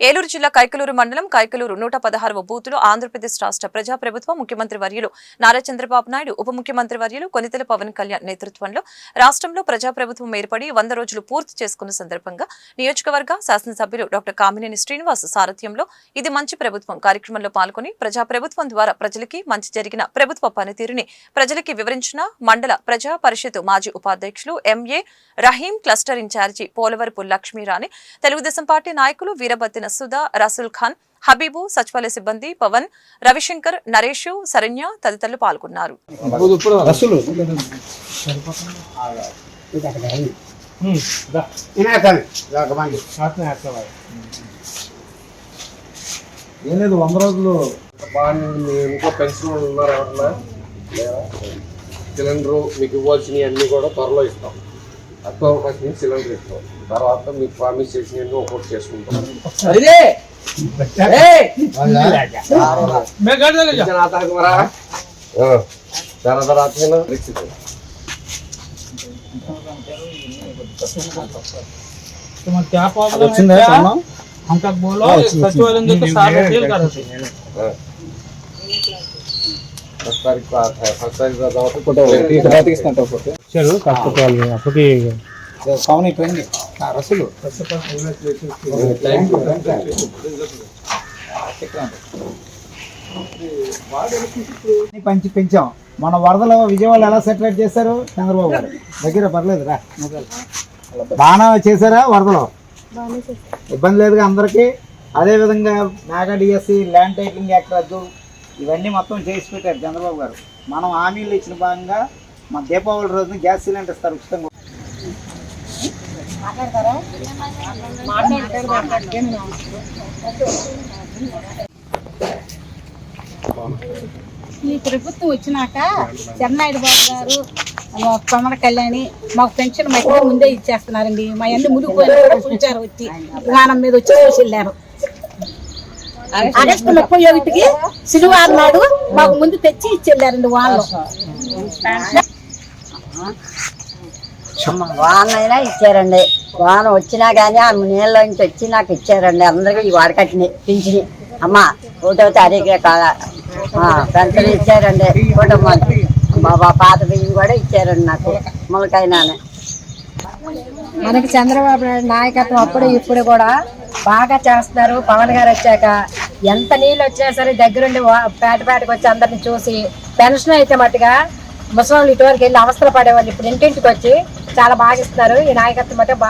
ఏలూరు జిల్లా కైకలూరు మండలం కైకలూరు 116వ బూతులో ఆంధ్రప్రదేశ్ రాష్ట్ర ప్రజాప్రభుత్వ ముఖ్యమంత్రి వర్యులు నారా చంద్రబాబు నాయుడు ఉప ముఖ్యమంత్రి వర్యులు కొనితెల పవన్ కళ్యాణ్ నేతృత్వంలో రాష్ట్రంలో ప్రజాప్రభుత్వం ఏర్పడి 100 రోజులు పూర్తి చేసుకున్న సందర్భంగా నియోజకవర్గ శాసనసభ్యులు డాక్టర్ కామినేని శ్రీనివాస్ సారథ్యంలో ఇది మంచి ప్రభుత్వం కార్యక్రమంలో పాల్గొని ప్రజాప్రభుత్వం ద్వారా ప్రజలకి మంచి జరిగిన ప్రభుత్వ పనితీరుని ప్రజలకి వివరించిన మండల ప్రజా పరిషత్ మాజీ ఉపాధ్యక్షులు MA Rahim cluster incharge Polavarapu Lakshmirani Telugu Desam party నాయకులు వీరబత్తిన సుధా రసూల్ ఖాన్ హబీబు సచివాలయ సిబ్బంది పవన్ రవిశంకర్ నరేష్ శరణ్య తదితరులు పాల్గొన్నారు. సిలిండర్ మీకు ఇవ్వాల్సినవి అన్నీ కూడా త్వరలో ఇస్తాం. తక్కువ అవకాశం సిలిండర్ ఇస్తాం. తర్వాత మీకు ప్రామిస్ చేసినవి ఒక్కొక్కటి చేసుకుంటాం. పంచి పెంచాం. మన వరదలో విజయవాడ ఎలా సెటిలైట్ చేశారు చంద్రబాబు గారు దగ్గర పర్లేదు రా బాగా చేశారా? వరదలో ఇబ్బంది లేదుగా అందరికీ. అదేవిధంగా Naga DSC land titling act రద్దు ఇవన్నీ మొత్తం చేసి పెట్టారు చంద్రబాబు గారు. మనం హామీలు ఇచ్చిన భాగంగా మన దీపావళి రోజున గ్యాస్ సిలిండర్ ఇస్తారు ఉచితంగా. ఈ ప్రభుత్వం వచ్చినాక చెన్నాయుడు బాబు గారు పవన్ కళ్యాణి మాకు పెన్షన్ మధ్య ముందే ఇచ్చేస్తున్నారండి. మా అన్ని మునిగిపోయినా కూడా చూచారు వచ్చి విమానం మీద వచ్చి చూసి వెళ్ళారు. ఆగస్టు 31కి శనివారం నాడు మాకు ముందు తెచ్చి ఇచ్చెళ్ళారండి. వాళ్ళు వానైనా ఇచ్చారండి. వాన వచ్చినా కానీ ఆ నీళ్ళ నుంచి వచ్చి నాకు ఇచ్చారండి. అందరికీ ఈ వాడకట్టినాయి పింఛని అమ్మ 1వ తారీఖే కాదా పెన్షన్ ఇచ్చారండి. కుటుంబానికి బాబా పాత బియ్యం కూడా ఇచ్చారండి నాకు మొలకైనానే. మనకి చంద్రబాబు నాయుడు నాయకత్వం అప్పుడు ఇప్పుడు కూడా బాగా చేస్తున్నారు. పవన్ గారు వచ్చాక ఎంత నీళ్ళు వచ్చినా సరే దగ్గరుండి పేటకు వచ్చి అందరిని చూసి పెన్షన్ అయితే మట్టుగా ముసలి ఇటువరకు వెళ్ళి అవస్థలు పడేవాళ్ళు ఇప్పుడు ఇంటింటికి వచ్చి చాలా బాగా ఇస్తున్నారు. ఈ నాయకత్వం అంటే బాగా